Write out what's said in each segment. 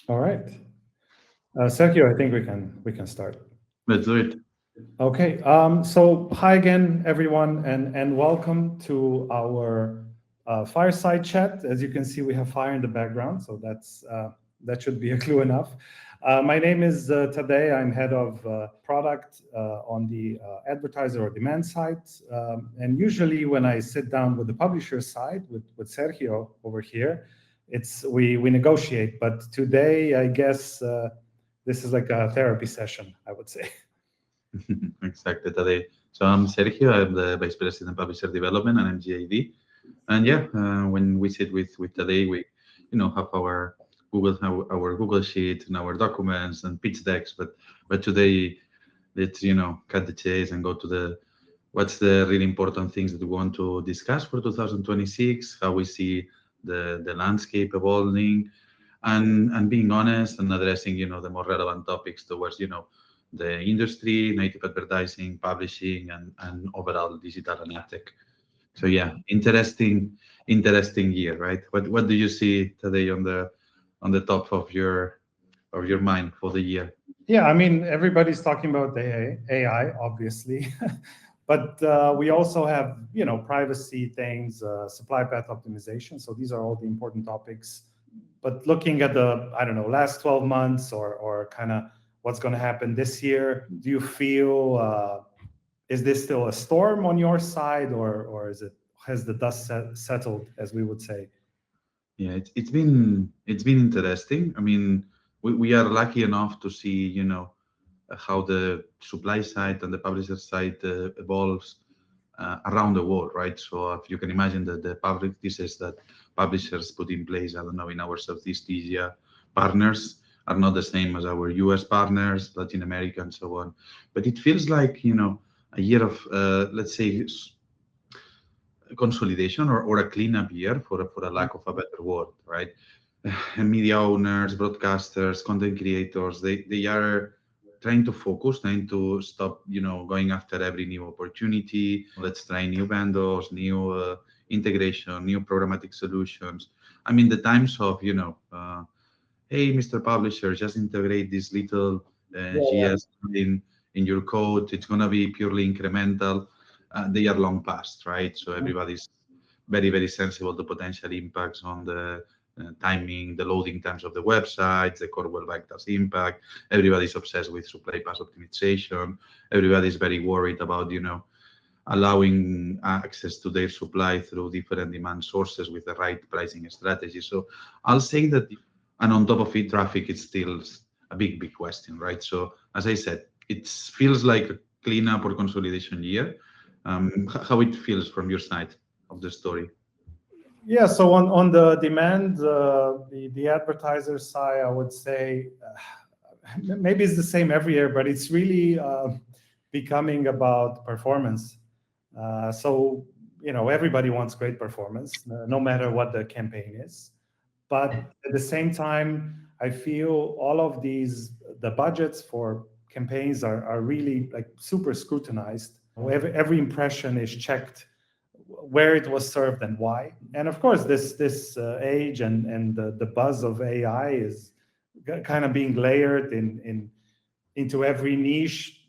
All right. Sergio, I think we can start. Let's do it. Okay. So hi again, everyone, and welcome to our Fireside chat. As you can see, we have fire in the background, so that should be a clue enough. My name is Tadej. I'm head of product on the advertiser or demand side. And usually when I sit down with the publisher side, with Sergio over here, we negotiate. But today, I guess this is like a therapy session, I would say. Exactly, Tadej. So I'm Sergio. I'm the Vice President of Publisher Development and MGAD. And yeah, when we sit with Tadej, we have our Google Sheet and our documents and pitch decks. But today, let's cut the chase and go to what's the really important things that we want to discuss for 2026, how we see the landscape evolving, and being honest and addressing the more relevant topics towards the industry, native advertising, publishing, and overall digital and AdTech. So yeah, interesting year, right? What do you see today on the top of your mind for the year? Yeah, I mean, everybody's talking about the AI, obviously, but we also have, privacy things, supply path optimization. So these are all the important topics. But looking at the, I don't know, last 12 months or kind of what's going to happen this year, do you feel, is this still a storm on your side, or has the dust settled, as we would say? Yeah, it's been interesting. I mean, we are lucky enough to see, how the supply side and the publisher side evolves around the world, right? So if you can imagine the public pieces that publishers put in place, I don't know, in our Southeast Asia partners are not the same as our US partners, Latin America, and so on. But it feels like, a year of, let's say, consolidation or a cleanup year, for a lack of a better word, right? Media owners, broadcasters, content creators, they are trying to focus, trying to stop, going after every new opportunity. Let's try new vendors, new integration, new programmatic solutions. I mean, the times of, hey, Mr. Publisher, just integrate this little GS in your code. It's going to be purely incremental. They are long past, right? So everybody's very, very sensible to potential impacts on the timing, the loading times of the websites, the core web vitals impact. Everybody's obsessed with supply path optimization. Everybody's very worried about, allowing access to their supply through different demand sources with the right pricing strategy. So I'll say that, and on top of it, traffic is still a big, big question, right? So as I said, it feels like a cleanup or consolidation year. How it feels from your side of the story? Yeah, so on the demand, the advertiser side, I would say maybe it's the same every year, but it's really becoming about performance. So everybody wants great performance, no matter what the campaign is. But at the same time, I feel all of the budgets for campaigns are really like super scrutinized. Every impression is checked, where it was served and why. And of course, this age and the buzz of AI is kind of being layered into every niche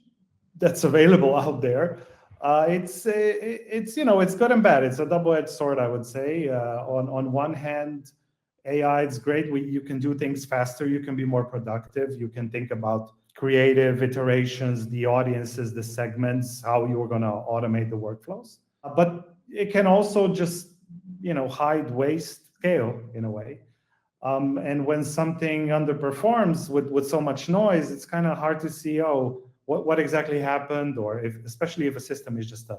that's available out there. It's good and bad. It's a double-edged sword, I would say. On one hand, AI is great. You can do things faster. You can be more productive. You can think about creative iterations, the audiences, the segments, how you're going to automate the workflows. But it can also just, hide waste scale in a way. And when something underperforms with so much noise, it's kind of hard to see, what exactly happened, or especially if a system is just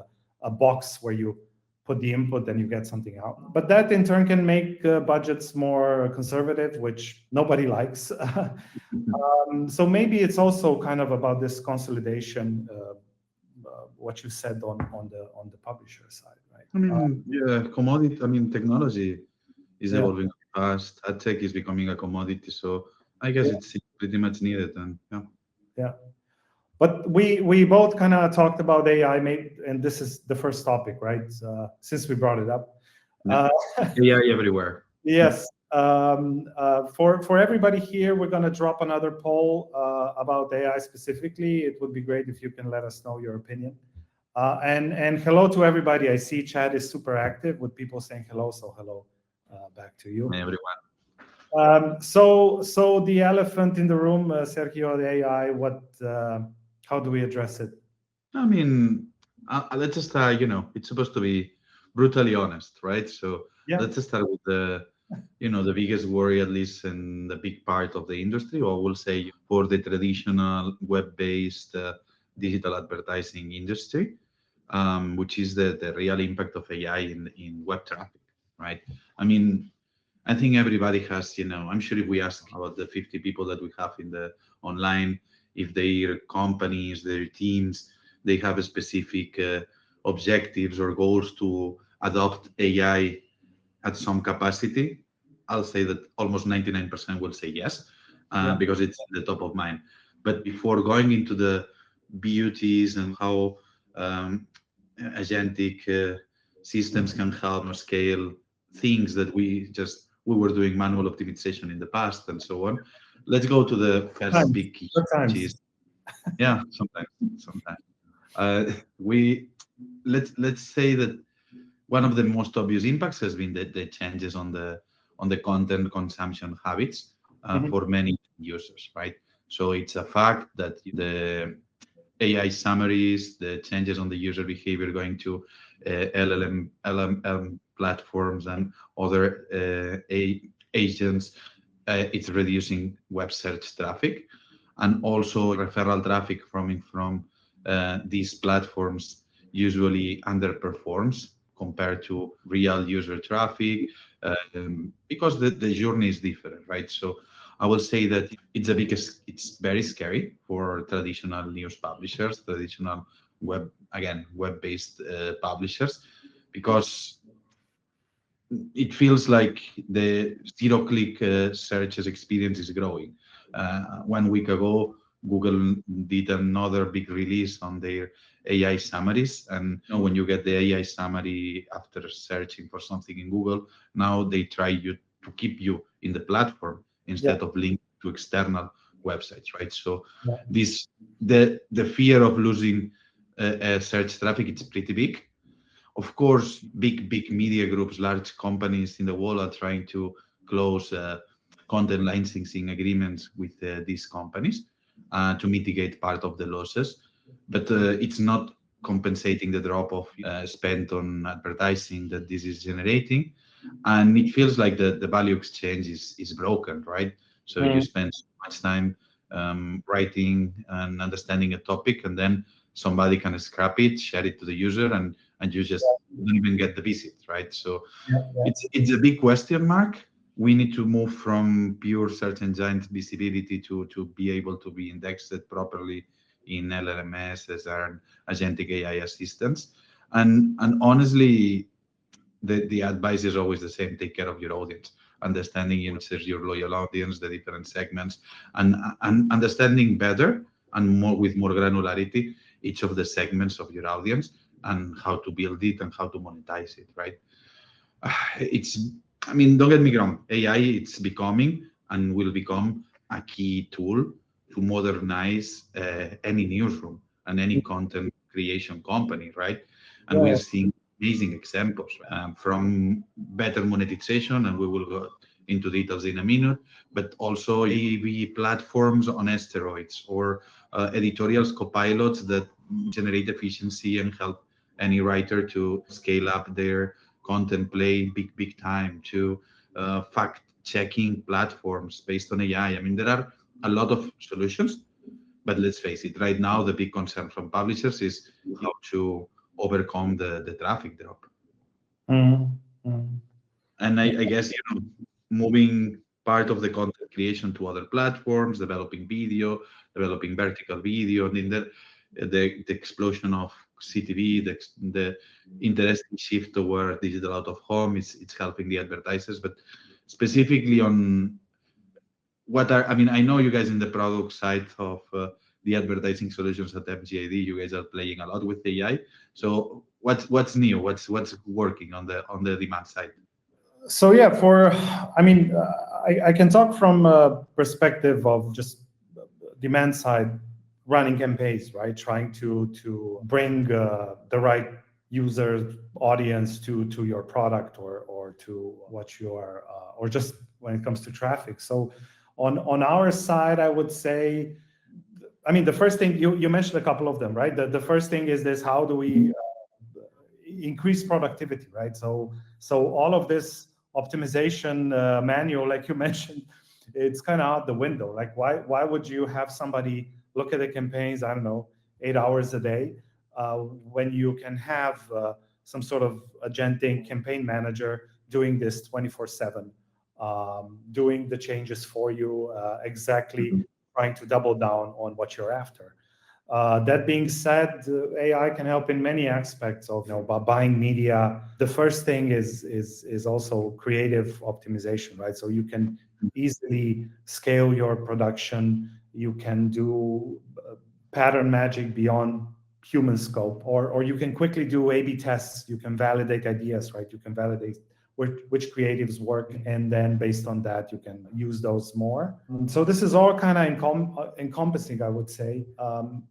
a box where you put the input and you get something out. But that in turn can make budgets more conservative, which nobody likes. So maybe it's also kind of about this consolidation, what you said on the publisher side, right? I mean, commodity. I mean, technology is evolving fast. AdTech is becoming a commodity, so I guess it's pretty much needed. And yeah. But we both kind of talked about AI, and this is the first topic, right? Since we brought it up. AI everywhere. Yes. For everybody here, we're going to drop another poll about AI specifically. It would be great if you can let us know your opinion. And hello to everybody. I see chat is super active with people saying hello. So hello back to you. Hey, everyone. So the elephant in the room, Sergio, the AI. How do we address it? I mean, let's just start. It's supposed to be brutally honest, right? So let's just start with the biggest worry, at least in the big part of the industry, or we'll say for the traditional web-based digital advertising industry, which is the real impact of AI in web traffic, right? I mean, I think everybody has, I'm sure if we ask about the 50 people that we have in the online, if their companies, their teams, they have a specific objectives or goals to adopt AI at some capacity, I'll say that almost 99% will say yes, because it's at the top of mind. But before going into the beauties and how agentic systems can help or scale things that we were doing manual optimization in the past and so on. Let's go to the first big key, which is sometimes. Let's say that one of the most obvious impacts has been the changes on the content consumption habits for many users, right? So it's a fact that the AI summaries, the changes on the user behavior going to LLM platforms and other agents, it's reducing web search traffic, and also referral traffic from these platforms usually underperforms compared to real user traffic, because the journey is different, right? So I will say that it's very scary for traditional news publishers, traditional web-based publishers, because it feels like the zero-click searches experience is growing. 1 week ago, Google did another big release on their AI summaries, and when you get the AI summary after searching for something in Google, now they try to keep you in the platform instead of linking to external websites, right? So the fear of losing search traffic, it's pretty big. Of course, big media groups, large companies in the world are trying to close content licensing agreements with these companies to mitigate part of the losses, but it's not compensating the drop of spent on advertising that this is generating, and it feels like the value exchange is broken, right? So you spend so much time writing and understanding a topic, and then somebody can scrap it, share it to the user, and you just don't even get the visit, right? So it's a big question mark. We need to move from pure search engine visibility to be able to be indexed properly in LLMs as our agentic AI assistants. And honestly, the advice is always the same: take care of your audience, understanding your loyal audience, the different segments, and understanding better and more with more granularity each of the segments of your audience and how to build it and how to monetize it, right? I mean, don't get me wrong, AI, it's becoming and will become a key tool to modernize any newsroom and any content creation company, right? And we're seeing amazing examples from better monetization, and we will go into details in a minute, but also AV platforms on steroids, or editorials copilots that generate efficiency and help any writer to scale up their content play big time, to fact checking platforms based on AI. I mean, there are a lot of solutions, but let's face it, right now the big concern from publishers is how to overcome the traffic drop. And I guess moving part of the content creation to other platforms, developing video, developing vertical video, and in the explosion of CTV, the interesting shift toward digital out of home, it's helping the advertisers. But specifically on I mean, I know you guys in the product side of the advertising solutions at FGID, you guys are playing a lot with AI. So what's new? What's working on the demand side? So yeah, I can talk from a perspective of just demand side, running campaigns, right? Trying to bring the right user audience to your product or to what you are, or just when it comes to traffic. So on our side, I would say, I mean, the first thing you mentioned a couple of them, right? The first thing is this: how do we increase productivity, right? So all of this optimization manual, like you mentioned, it's kind of out the window. Like why would you have somebody look at the campaigns, I don't know, 8 hours a day, when you can have some sort of agentic campaign manager doing this 24/7, doing the changes for you, exactly trying to double down on what you're after. That being said, AI can help in many aspects of, by buying media. The first thing is also creative optimization, right? So you can easily scale your production. You can do pattern magic beyond human scope, or you can quickly do A/B tests. You can validate ideas, right? You can validate which creatives work, and then based on that, you can use those more. So this is all kind of encompassing, I would say.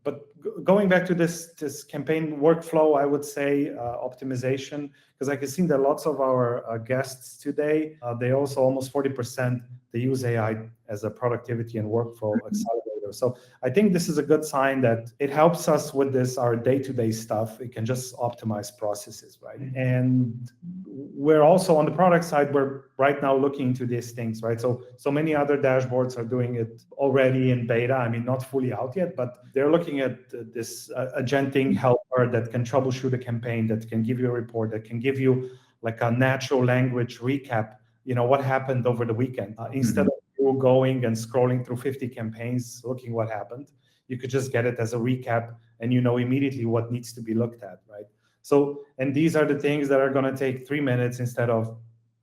But going back to this campaign workflow, I would say optimization, because I can see that lots of our guests today, they also almost 40%, they use AI as a productivity and workflow accelerator. So I think this is a good sign that it helps us with our day-to-day stuff. It can just optimize processes, right? And we're also on the product side, we're right now looking into these things, right? So many other dashboards are doing it already in beta. I mean, not fully out yet, but they're looking at this agentic helper that can troubleshoot a campaign, that can give you a report, that can give you like a natural language recap, what happened over the weekend. Instead of you going and scrolling through 50 campaigns, looking what happened, you could just get it as a recap, and you know immediately what needs to be looked at, right? So, and these are the things that are going to take 3 minutes instead of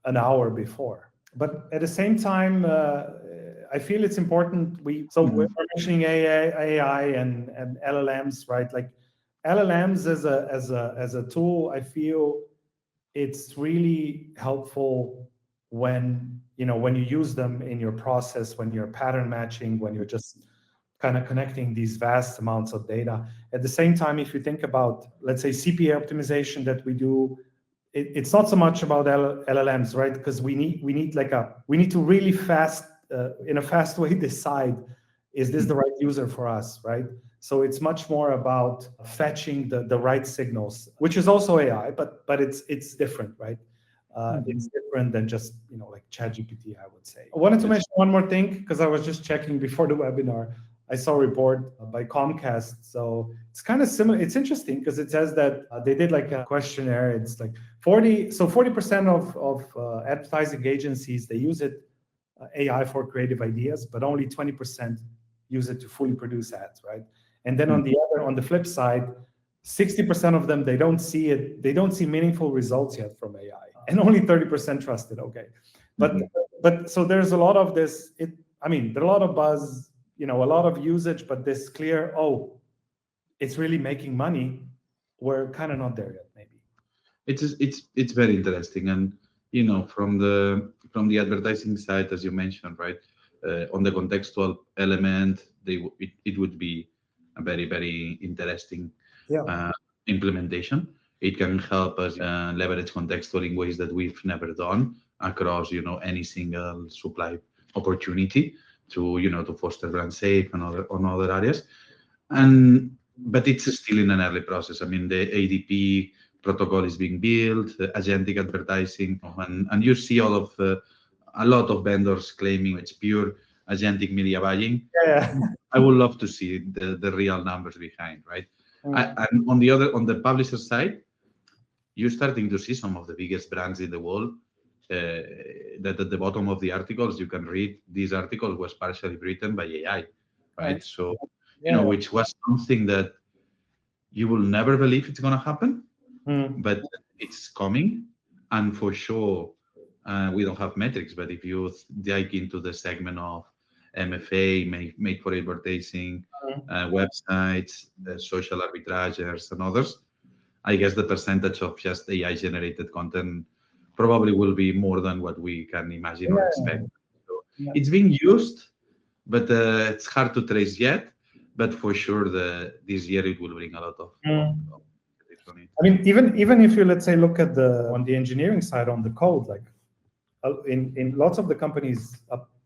an hour before. But at the same time, I feel it's important. We're mentioning AI and LLMs, right? Like LLMs as a tool, I feel it's really helpful when you use them in your process, when you're pattern matching, when you're just kind of connecting these vast amounts of data. At the same time, if you think about, let's say, CPA optimization that we do, it's not so much about LLMs, right? Because we need to really fast, in a fast way, decide, is this the right user for us, right? So it's much more about fetching the right signals, which is also AI, but it's different, right? It's different than just like ChatGPT, I would say. I wanted to mention one more thing, because I was just checking before the webinar. I saw a report by Comcast. So it's kind of similar. It's interesting because it says that they did like a questionnaire. It's like 40% of advertising agencies, they use AI for creative ideas, but only 20% use it to fully produce ads, right? And then on the flip side, 60% of them, they don't see meaningful results yet from AI, and only 30% trust it. Okay, but so there's a lot of this. There's a lot of buzz, a lot of usage, but this clear, it's really making money. We're kind of not there yet, maybe. It's very interesting, and from the advertising side, as you mentioned, right, on the contextual element, it would be a very, very interesting implementation. It can help us leverage contextual in ways that we've never done across any single supply opportunity to foster brand safe and other areas. But it's still in an early process. I mean, the ADP protocol is being built, agentic advertising, and you see a lot of vendors claiming it's pure agentic media buying. I would love to see the real numbers behind, right? And on the publisher side, you're starting to see some of the biggest brands in the world that at the bottom of the articles, you can read this article was partially written by AI, right? So, which was something that you will never believe it's going to happen, but it's coming. And for sure, we don't have metrics, but if you dig into the segment of MFA, made for advertising, websites, social arbitragers, and others, I guess the percentage of just AI-generated content probably will be more than what we can imagine or expect. So Yeah. it's being used, but it's hard to trace yet. But for sure, this year it will bring a lot of benefits on it. I mean, even if you, let's say, look at on the engineering side, on the code, like in lots of the companies,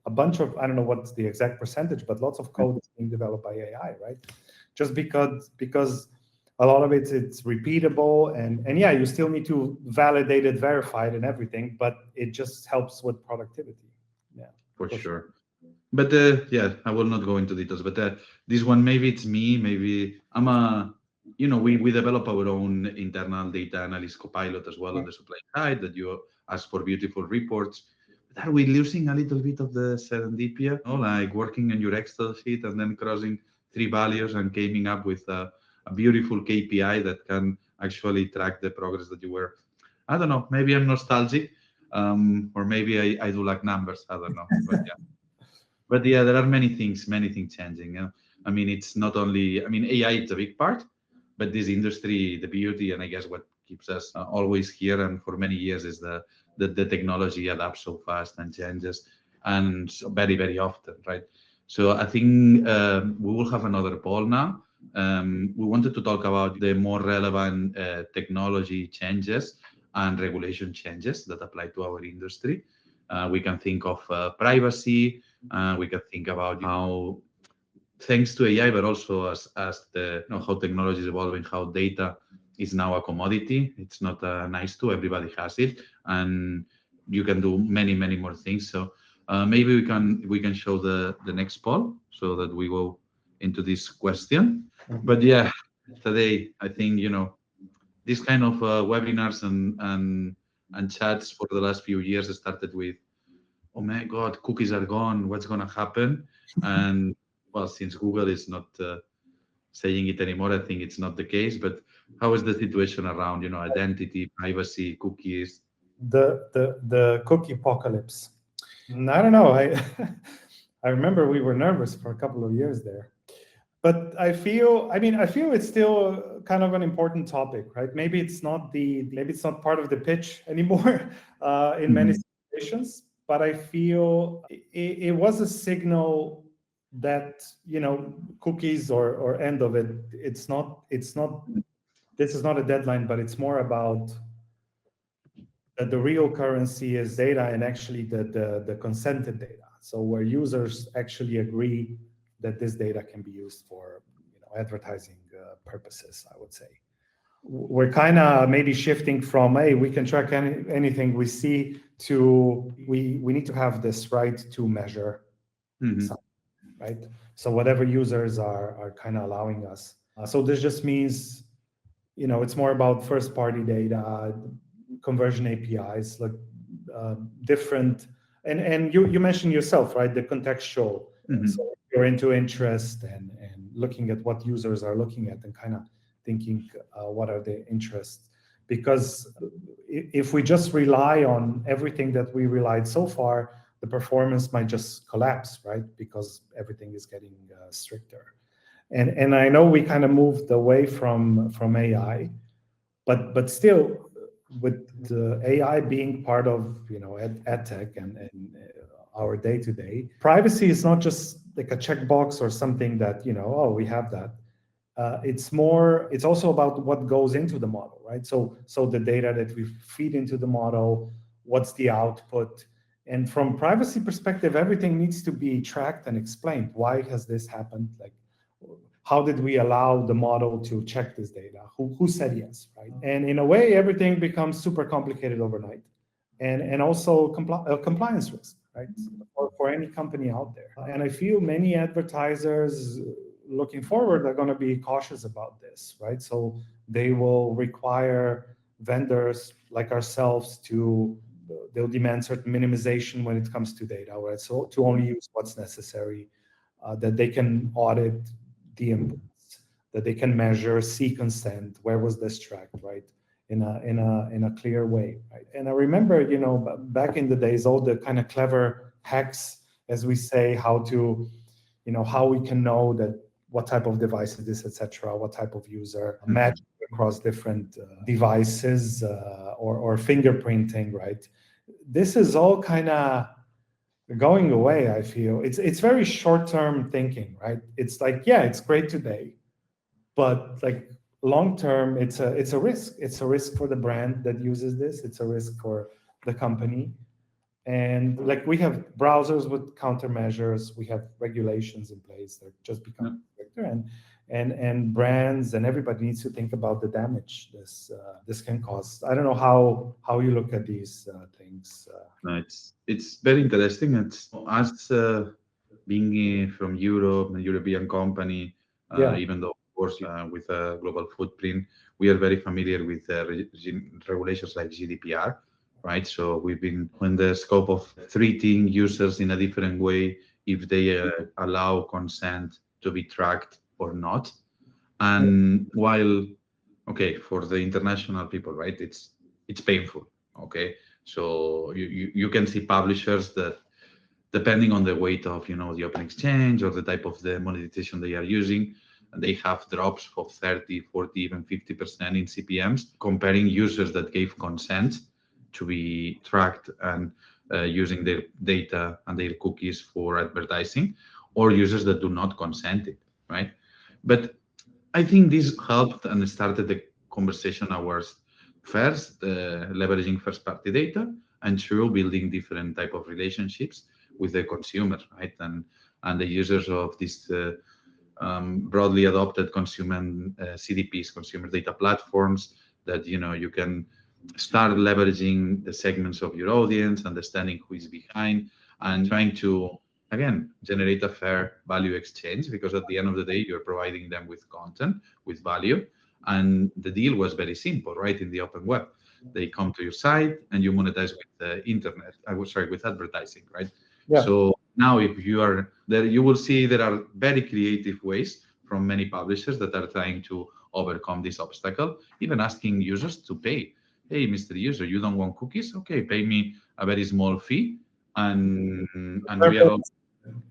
a bunch of, I don't know what's the exact percentage, but lots of code is being developed by AI, right? Just because a lot of it's repeatable, and yeah, you still need to validate it, verify it, and everything, but it just helps with productivity. Yeah, for sure. But yeah, I will not go into details. But this one, maybe it's me. Maybe I'm we develop our own internal data analyst copilot as well on the supply side that you ask for beautiful reports. But are we losing a little bit of the serendipity? Like working on your Excel sheet and then crossing three values and coming up with a beautiful KPI that can actually track the progress that you were. I don't know. Maybe I'm nostalgic, or maybe I do like numbers. I don't know. But yeah. But yeah, there are many things changing. I mean, it's not only, I mean, AI is a big part, but this industry, the beauty, and I guess what keeps us always here and for many years is the technology adapts so fast and changes, and very, very often, right? So I think we will have another poll now. We wanted to talk about the more relevant technology changes and regulation changes that apply to our industry. We can think of privacy. We can think about how, thanks to AI, but also as the how technology is evolving, how data is now a commodity. It's not nice to, everybody has it, and you can do many more things. So maybe we can show the next poll so that we go into this question. But yeah, today I think this kind of webinars and chats for the last few years started with, oh my God, cookies are gone. What's going to happen? And well, since Google is not saying it anymore, I think it's not the case. But how is the situation around, identity, privacy, cookies? The cookie apocalypse. I don't know. I remember we were nervous for a couple of years there. But I feel it's still kind of an important topic, right? Maybe it's not part of the pitch anymore in many situations. But I feel it was a signal that cookies or end of it. It's not. This is not a deadline, but it's more about that the real currency is data, and actually the consented data. So where users actually agree that this data can be used for advertising purposes, I would say. We're kind of maybe shifting from, hey, we can track anything we see, to we need to have this right to measure, right? So whatever users are kind of allowing us. So this just means, it's more about first-party data, conversion APIs, like different, and you mentioned yourself, right? The contextual. So you're into interest and looking at what users are looking at and kind of thinking what are the interests. Because if we just rely on everything that we relied so far, the performance might just collapse, right? Because everything is getting stricter. And I know we kind of moved away from AI, but still, with the AI being part of AdTech and our day-to-day, privacy is not just like a checkbox or something that we have that. It's also about what goes into the model, right? So the data that we feed into the model, what's the output, and from privacy perspective, everything needs to be tracked and explained. Why has this happened? Like, how did we allow the model to check this data? Who said yes, right? And in a way, everything becomes super complicated overnight, and also compliance risk, right? For any company out there. And I feel many advertisers looking forward are going to be cautious about this, right? So they will require vendors like ourselves they'll demand certain minimization when it comes to data, right? So to only use what's necessary, that they can audit the inputs, that they can measure, see consent, where was this tracked, right? In a clear way, right? And I remember, back in the days, all the kind of clever hacks, as we say, how we can know that what type of device it is, etc., what type of user, magic across different devices or fingerprinting, right? This is all kind of going away. I feel it's very short-term thinking, right? It's like, yeah, it's great today, but like long term, it's a risk. It's a risk for the brand that uses this. It's a risk for the company. And like we have browsers with countermeasures, we have regulations in place that just become stricter, and brands and everybody needs to think about the damage this can cause. I don't know how you look at these things. No, it's very interesting. It's us being from Europe, a European company, Yeah. even though of course with a global footprint, we are very familiar with regulations like GDPR, right? So we've been in the scope of treating users in a different way if they allow consent to be tracked or not. And while, okay, for the international people, right, it's painful, okay? So you can see publishers that depending on the weight of, the open exchange or the type of the monetization they are using, they have drops of 30, 40, even 50% in CPMs, comparing users that gave consent to be tracked and using their data and their cookies for advertising, or users that do not consent it, right? But I think this helped and started the conversation hours first, leveraging first-party data, and through building different type of relationships with the consumer, right? And the users of these broadly adopted consumer CDPs, consumer data platforms, that you can start leveraging the segments of your audience, understanding who is behind, and trying to again generate a fair value exchange, because at the end of the day you're providing them with content, with value. And the deal was very simple, right? In the open web, they come to your site and you monetize with the internet, with advertising, right? Yeah. So now if you are there, you will see there are very creative ways from many publishers that are trying to overcome this obstacle, even asking users to pay. Hey, Mr. User, you don't want cookies? Okay, pay me a very small fee, and we are all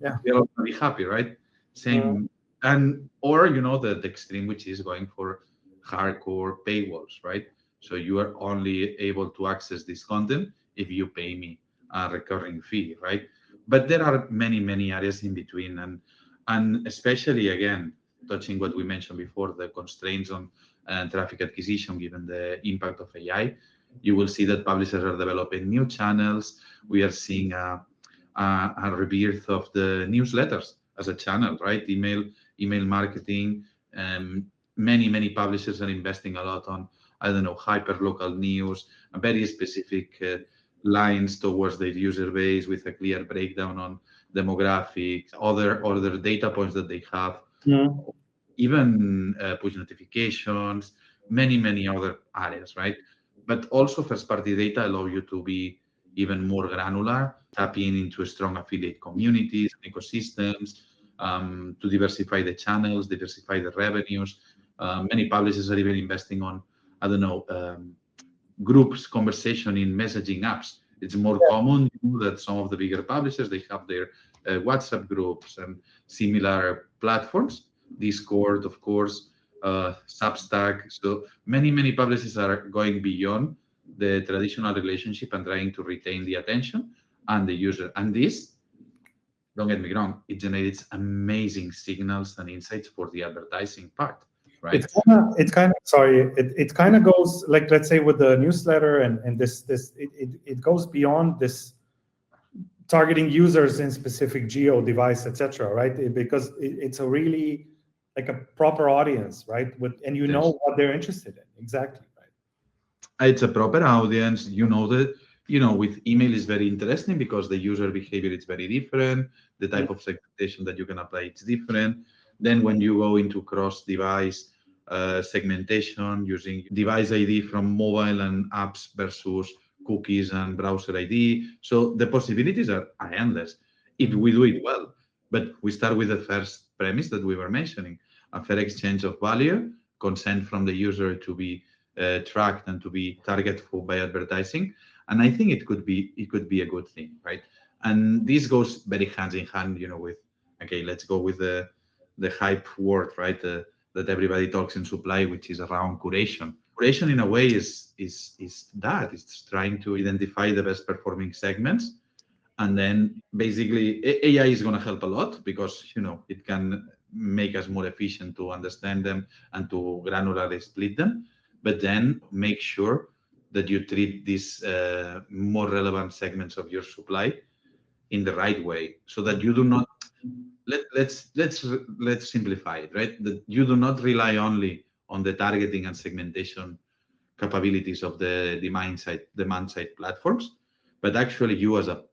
Yeah. going to be happy, right? Same, and or the extreme, which is going for hardcore paywalls, right? So you are only able to access this content if you pay me a recurring fee, right? But there are many areas in between, and especially again touching what we mentioned before, the constraints on traffic acquisition given the impact of AI. You will see that publishers are developing new channels. We are seeing a rebirth of the newsletters as a channel, right? Email marketing. Many publishers are investing a lot on, I don't know, hyper local news, very specific lines towards their user base with a clear breakdown on demographics, other data points that they have, even push notifications, many other areas, right? But also first-party data allow you to be even more granular, tapping into strong affiliate communities, ecosystems, to diversify the channels, diversify the revenues. Many publishers are even investing on, I don't know, groups conversation in messaging apps. It's more common that some of the bigger publishers, they have their WhatsApp groups and similar platforms, Discord, of course, Substack. So many publishers are going beyond the traditional relationship and trying to retain the attention and the user. And this, don't get me wrong, it generates amazing signals and insights for the advertising part, right? It kind of goes like, let's say with the newsletter and this it goes beyond this targeting users in specific geo device, etc., right? Because it's a really like a proper audience, right? And you know what they're interested in. Exactly, right? It's a proper audience. That with email is very interesting because the user behavior is very different. The type of segmentation that you can apply is different. Then when you go into cross-device segmentation using device ID from mobile and apps versus cookies and browser ID, so the possibilities are endless if we do it well. But we start with the first premise that we were mentioning: a fair exchange of value, consent from the user to be tracked and to be targeted for by advertising. And I think it could be a good thing, right? And this goes very hand in hand, with, okay, let's go with the hype word, right? that everybody talks in supply, which is around curation. Curation, in a way, is that it's trying to identify the best performing segments, and then basically AI is going to help a lot because it can make us more efficient to understand them and to granularly split them. But then make sure that you treat these more relevant segments of your supply in the right way, so that you do not let's simplify it, right? That you do not rely only on the targeting and segmentation capabilities of the demand side platforms, but actually you as a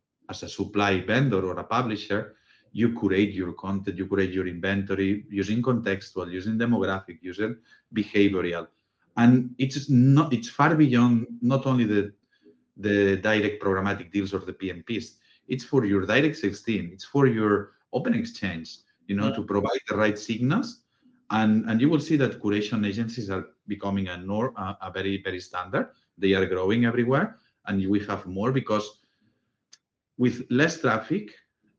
supply vendor or a publisher, you curate your content, you curate your inventory using contextual, using demographic, using behavioral, and it's far beyond not only the direct programmatic deals or the PMPs. It's for your direct sales team. It's for your open exchange, to provide the right signals. And you will see that curation agencies are becoming a very, very standard. They are growing everywhere. And we have more because with less traffic,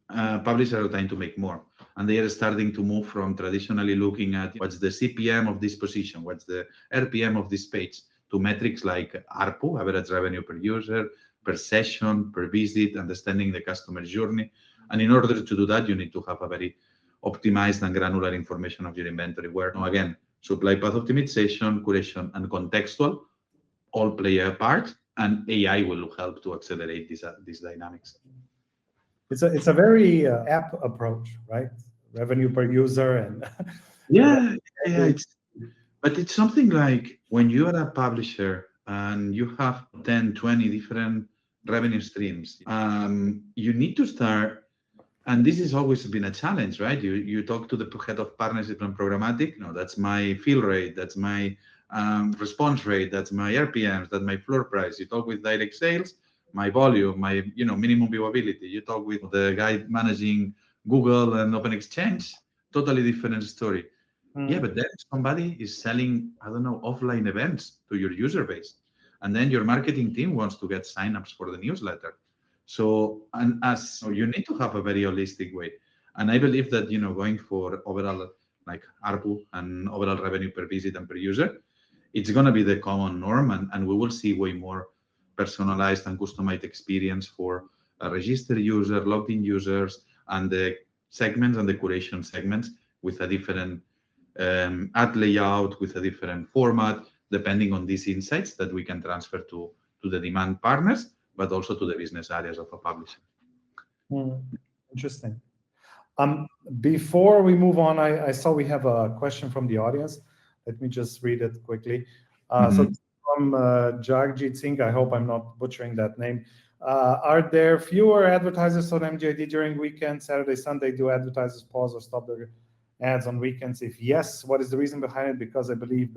publishers are trying to make more. And they are starting to move from traditionally looking at what's the CPM of this position, what's the RPM of this page, to metrics like ARPU, average revenue per user, per session, per visit, understanding the customer journey. And in order to do that, you need to have a very optimized and granular information of your inventory, where, again, supply path optimization, curation, and contextual all play a part, and AI will help to accelerate these dynamics. It's a very app approach, right? Revenue per user and yeah. But it's something like when you are a publisher and you have 10, 20 different revenue streams, you need to start, and this has always been a challenge, right? You talk to the head of partnership and programmatic, no, that's my fill rate, that's my response rate, that's my RPMs, that's my floor price. You talk with direct sales, my volume, my minimum viewability. You talk with the guy managing Google and Open Exchange, totally different story. Yeah, but then somebody is selling, I don't know, offline events to your user base. And then your marketing team wants to get signups for the newsletter. So, you need to have a very holistic way. And I believe that, going for overall like ARPU and overall revenue per visit and per user, it's going to be the common norm. And we will see way more personalized and customized experience for a registered user, logged in users, and the segments and the curation segments with a different ad layout, with a different format, depending on these insights that we can transfer to the demand partners, but also to the business areas of a publisher. Interesting. Before we move on, I saw we have a question from the audience. Let me just read it quickly. So from Jagjit Singh, I hope I'm not butchering that name. Are there fewer advertisers on MJD during weekends, Saturday, Sunday? Do advertisers pause or stop their ads on weekends? If yes, what is the reason behind it? Because I believe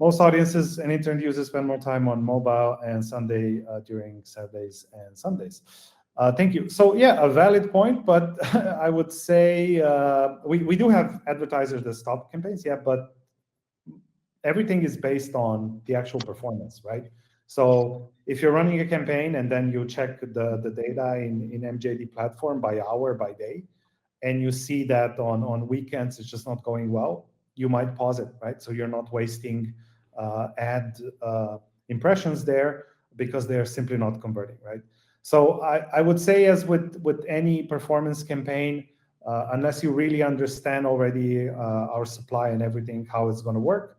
most audiences and internet users spend more time on mobile and Sunday during Saturdays and Sundays. Thank you. So yeah, a valid point, but I would say we do have advertisers that stop campaigns, yeah, but everything is based on the actual performance, right? So if you're running a campaign and then you check the data in MJD platform by hour, by day, and you see that on weekends it's just not going well, you might pause it, right? So you're not wasting ad impressions there because they're simply not converting, right? So I would say, as with any performance campaign, unless you really understand already our supply and everything, how it's going to work,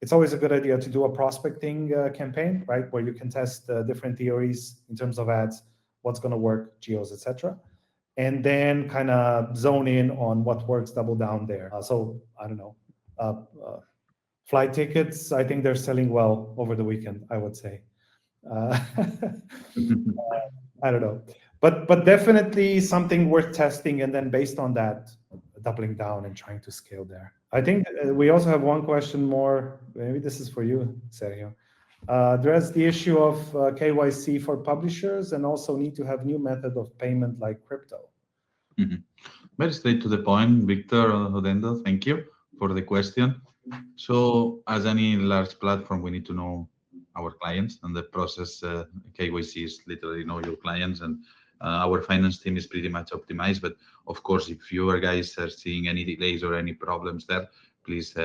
it's always a good idea to do a prospecting campaign, right? Where you can test different theories in terms of ads, what's going to work, geos, etc. And then kind of zone in on what works, double down there. So I don't know, flight tickets, I think they're selling well over the weekend, I would say. I don't know, but definitely something worth testing, and then based on that, doubling down and trying to scale there. I think we also have one question more. Maybe this is for you, Sergio. Address the issue of KYC for publishers, and also need to have new method of payment like crypto. Very straight to the point, Victor Odendo. Thank you for the question. So, as any large platform, we need to know our clients, and the process KYC is literally know your clients, and our finance team is pretty much optimized. But of course, if you guys are seeing any delays or any problems there, please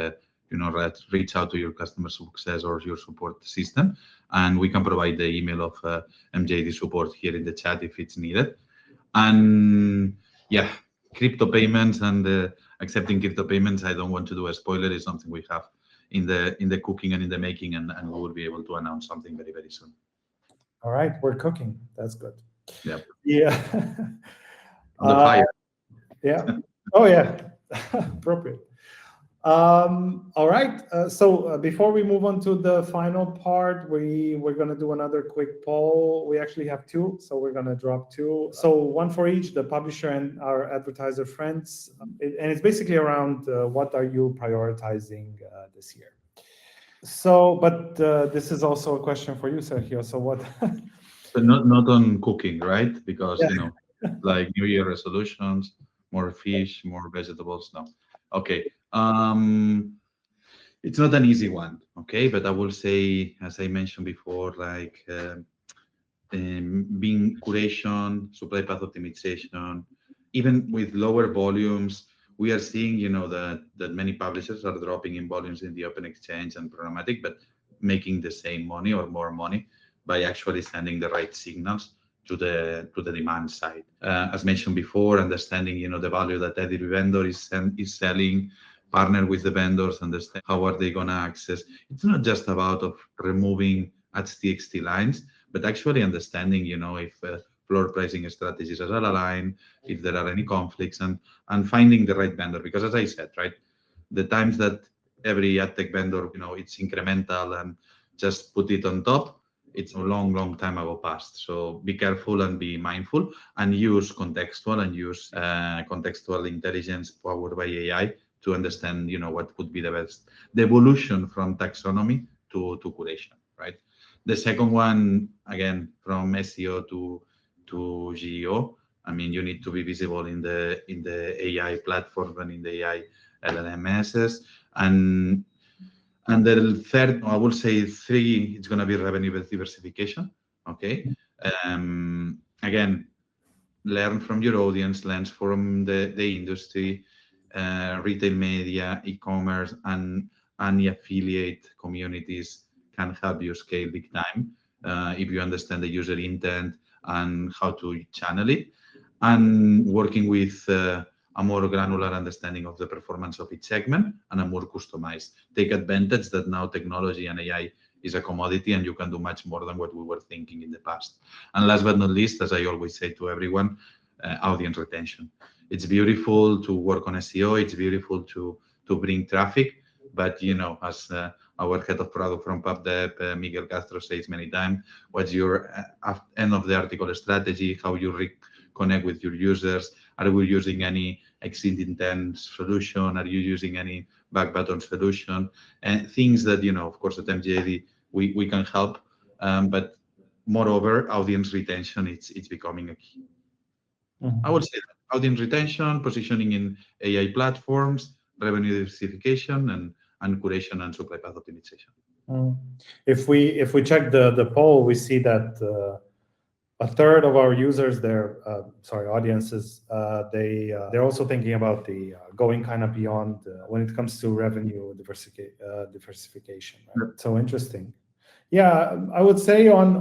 reach out to your customer success or your support system, and we can provide the email of MJD support here in the chat if it's needed. And yeah, crypto payments and accepting crypto payments, I don't want to do a spoiler, is something we have in the cooking and in the making, and we will be able to announce something very, very soon. All right, we're cooking. That's good. Yeah. On the fire. Yeah. Oh yeah. Appropriate. All right. So before we move on to the final part, we're going to do another quick poll. We actually have two, so we're going to drop two. So one for each, the publisher and our advertiser friends. And it's basically around what are you prioritizing this year? So, but this is also a question for you, Sergio. So what? But not on cooking, right? Because, like New Year resolutions, more fish, more vegetables. No. Okay. It's not an easy one, okay? But I will say, as I mentioned before, like being curation, supply path optimization, even with lower volumes, we are seeing, that many publishers are dropping in volumes in the open exchange and programmatic, but making the same money or more money by actually sending the right signals to the demand side. As mentioned before, understanding, the value that every vendor is selling, partner with the vendors, understand how are they going to access. It's not just about of removing AdTxt lines, but actually understanding, if floor pricing strategies are aligned, if there are any conflicts, and finding the right vendor. Because as I said, right, the times that every AdTech vendor, it's incremental and just put it on top, it's a long time ago past. So be careful and be mindful and use contextual intelligence powered by AI to understand, what would be the best, the evolution from taxonomy to curation, right? The second one, again, from SEO to GEO. I mean, you need to be visible in the AI platform and in the AI LLMSs. And the third, I will say three, it's going to be revenue diversification. Okay. Again, learn from your audience, learn from the industry, retail media, e-commerce, and the affiliate communities can help you scale big time if you understand the user intent and how to channel it, and working with a more granular understanding of the performance of each segment and a more customized. Take advantage that now technology and AI is a commodity and you can do much more than what we were thinking in the past. And last but not least, as I always say to everyone, audience retention. It's beautiful to work on SEO. It's beautiful to bring traffic, but as our head of product from PubDev, Miguel Castro, says many times, what's your end of the article strategy? How you reconnect with your users? Are we using any exit intent solution? Are you using any back button solution? And things that of course, at MJD we can help, but moreover, audience retention it's becoming a key. I would say that audience retention, positioning in AI platforms, revenue diversification, and curation and supply path optimization. If we check the poll, we see that a third of our users, audiences, they're also thinking about the going kind of beyond when it comes to revenue diversification. Right? So interesting. Yeah, I would say on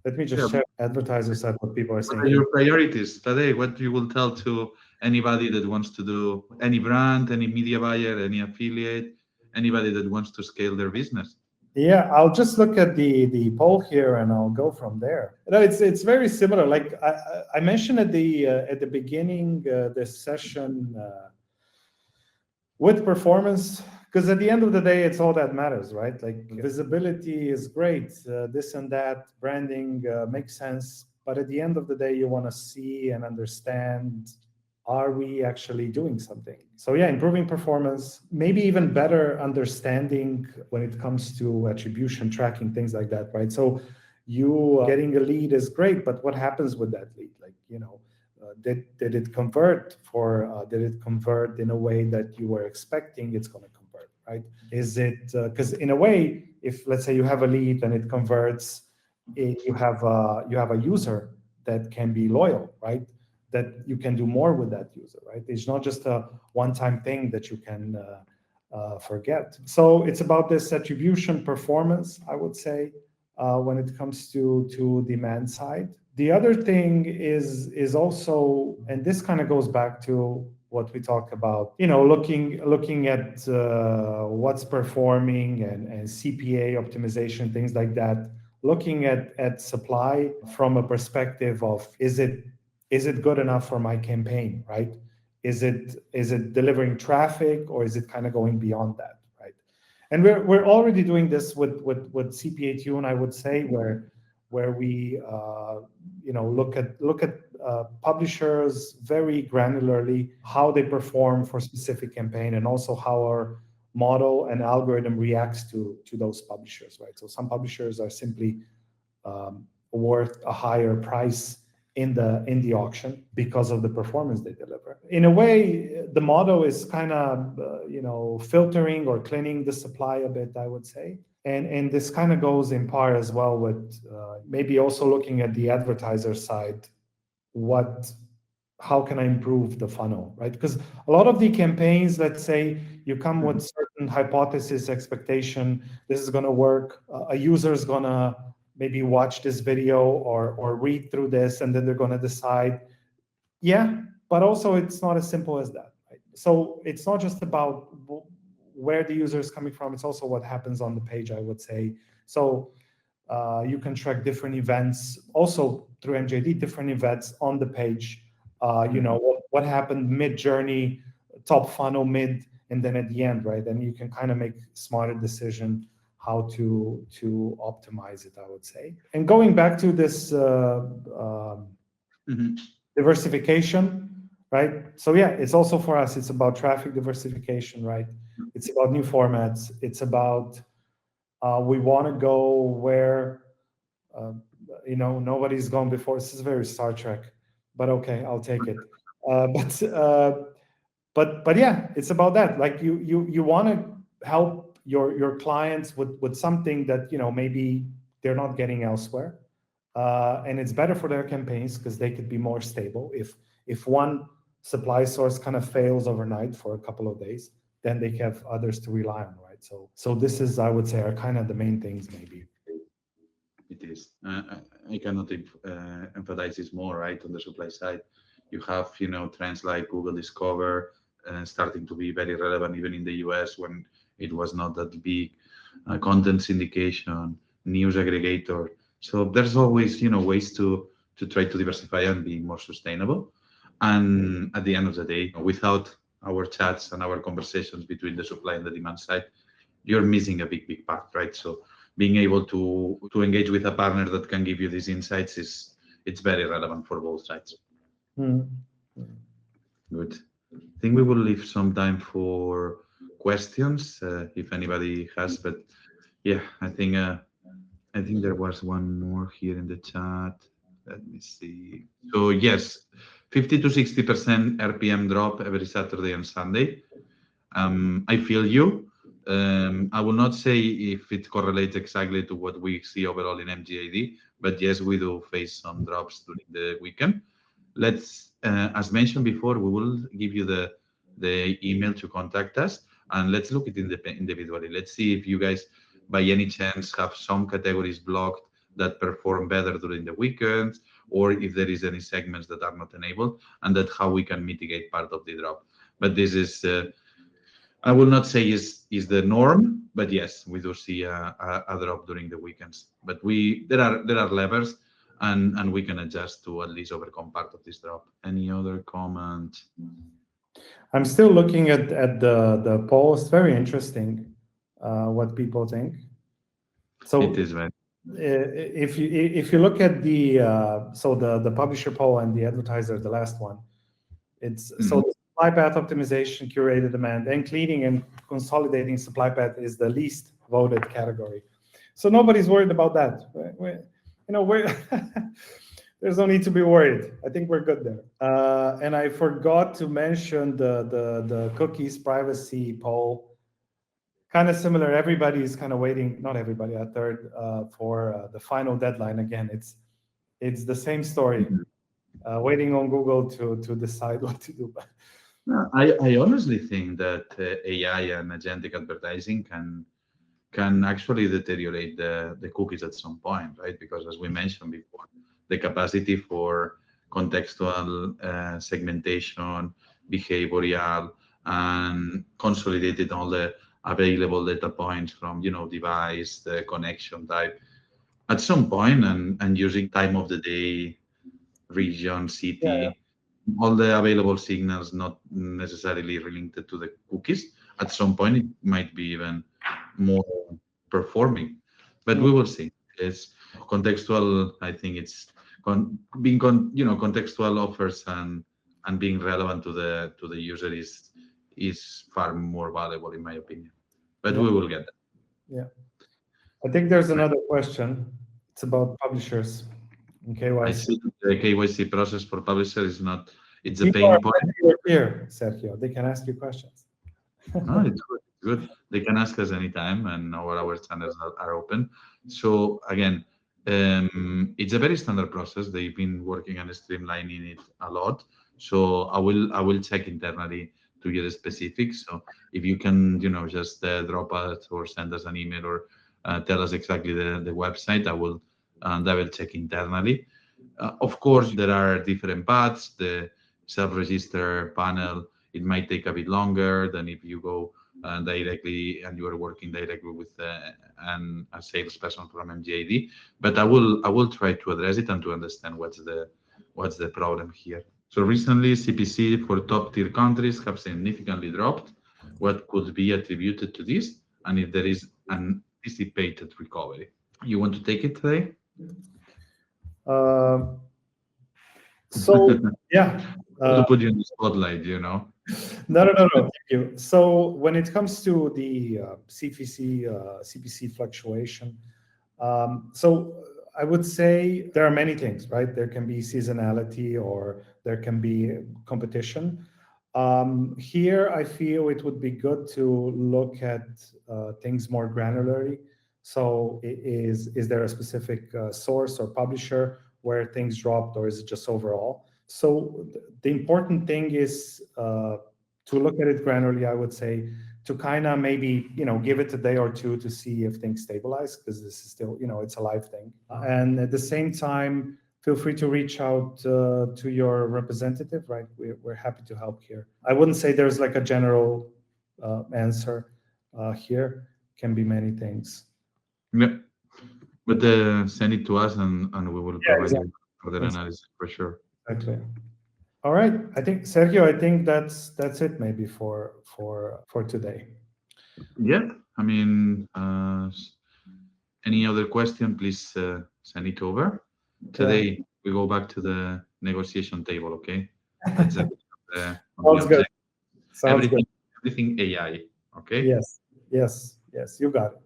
let me just check advertiser side what people are saying. What are your priorities, Tadej? What you will tell to anybody that wants to do any brand, any media buyer, any affiliate, anybody that wants to scale their business? Yeah, I'll just look at the poll here and I'll go from there. It's very similar. Like I mentioned at the beginning this session with performance, because at the end of the day, it's all that matters, right? Like visibility is great, this and that, branding makes sense, but at the end of the day, you want to see and understand, are we actually doing something? So yeah, improving performance, maybe even better understanding when it comes to attribution tracking, things like that, right? So you getting a lead is great, but what happens with that lead? Like, did it convert did it convert in a way that you were expecting it's going to convert, right? Is it, because in a way, if let's say you have a lead and it converts, you have a user that can be loyal, right? that you can do more with that user, right? It's not just a one-time thing that you can forget. So it's about this attribution performance, I would say, when it comes to demand side. The other thing is also, and this kind of goes back to what we talked about, looking at what's performing and CPA optimization, things like that. Looking at supply from a perspective of is it good enough for my campaign, right? Is it delivering traffic, or is it kind of going beyond that, right? And we're already doing this with CPA Tune, I would say, where we look at publishers very granularly, how they perform for specific campaign, and also how our model and algorithm reacts to those publishers, right? So some publishers are simply worth a higher price in the auction because of the performance they deliver. In a way, the model is kind of filtering or cleaning the supply a bit, I would say. And this kind of goes in par as well with maybe also looking at the advertiser side. How can I improve the funnel, right? Because a lot of the campaigns, let's say you come with certain hypothesis, expectation, this is going to work. A user is going to maybe watch this video or read through this, and then they're going to decide. Yeah, but also it's not as simple as that, right? So it's not just about where the user is coming from, it's also what happens on the page, I would say. So you can track different events, also through MJD, different events on the page. What happened mid-journey, top funnel, mid, and then at the end, right? And you can kind of make smarter decision how to optimize it, I would say. And going back to this diversification, right? So yeah, it's also for us, it's about traffic diversification, right? It's about new formats. It's about we want to go where nobody's gone before. This is very Star Trek, but okay, I'll take it. But yeah, it's about that. Like you want to help your clients with something that maybe they're not getting elsewhere, and it's better for their campaigns because they could be more stable. If one supply source kind of fails overnight for a couple of days, then they have others to rely on, right? So this is, I would say, are kind of the main things, maybe. It is. I cannot emphasize this more, right? On the supply side, you have trends like Google Discover starting to be very relevant even in the US when it was not that big. Content syndication, news aggregator. So there's always ways to try to diversify and be more sustainable. And at the end of the day, without our chats and our conversations between the supply and the demand side, you're missing a big part, right? So being able to engage with a partner that can give you these insights it's very relevant for both sides. Good. I think we will leave some time for questions if anybody has, but yeah, I think there was one more here in the chat. Let me see. So yes, 50 to 60% RPM drop every Saturday and Sunday. I feel you. I will not say if it correlates exactly to what we see overall in MGAD, but yes, we do face some drops during the weekend. Let's, as mentioned before, we will give you the email to contact us, and let's look at it individually. Let's see if you guys, by any chance, have some categories blocked that perform better during the weekends, or if there is any segments that are not enabled, and that how we can mitigate part of the drop. But this is, I will not say is the norm, but yes, we do see a drop during the weekends. But there are levers, and we can adjust to at least overcome part of this drop. Any other comment? I'm still looking at the poll. It's very interesting what people think. So it is very. If you look at the publisher poll and the advertiser, the last one, it's so the supply path optimization, curated demand, and cleaning and consolidating supply path is the least voted category. So nobody's worried about that. There's no need to be worried. I think we're good there. And I forgot to mention the cookies privacy poll. Kind of similar. Everybody's kind of waiting. Not everybody. A third for the final deadline. Again, it's the same story. waiting on Google to decide what to do. No, I honestly think that AI and agentic advertising can actually deteriorate the cookies at some point, right? Because as we mentioned before, the capacity for contextual segmentation, behavioral, and consolidated all the available data points from device, the connection type, at some point, and using time of the day, region, Yeah, city, all the available signals not necessarily related to the cookies. At some point, it might be even more performing, but yeah, we will see. It's contextual. I think it's contextual offers and being relevant to the user is far more valuable in my opinion. But yeah, we will get there. yeah. I think there's another question. It's about publishers and I KYC. see the KYC process for publisher is not. It's a People are pain point. here, Sergio. They can ask you questions. No, it's good. It's good. They can ask us anytime, and our channels are open. So again, it's a very standard process. They've been working on streamlining it a lot. So I will check internally to get the specifics. So if you can, just drop us or send us an email or tell us exactly the website, I will check internally. Of course, there are different paths. The self-register panel, it might take a bit longer than if you go directly and you are working directly with a salesperson from MGID. But I will try to address it and to understand what's the problem here. So recently, CPC for top tier countries have significantly dropped. What could be attributed to this, and if there is an anticipated recovery? You want to take it today? So yeah, To put you in the spotlight, no. Thank you. So when it comes to the CPC fluctuation, so I would say there are many things, right? There can be seasonality or there can be competition. Here, I feel it would be good to look at things more granularly. So is there a specific source or publisher where things dropped, or is it just overall? So the important thing is to look at it granularly, I would say, to kind of maybe, give it a day or two to see if things stabilize, because this is still, it's a live thing. And at the same time, feel free to reach out to your representative, right? We're happy to help here. I wouldn't say there's like a general answer here. Can be many things. Yeah. But send it to us and we will provide exactly. you further analysis for sure. Exactly. All right. I think, Sergio, I think that's it maybe for today. Yeah. I mean, any other question, please send it over. Today, we go back to the negotiation table, okay? That's Sounds good. Sounds everything AI, okay? Yes. You got it.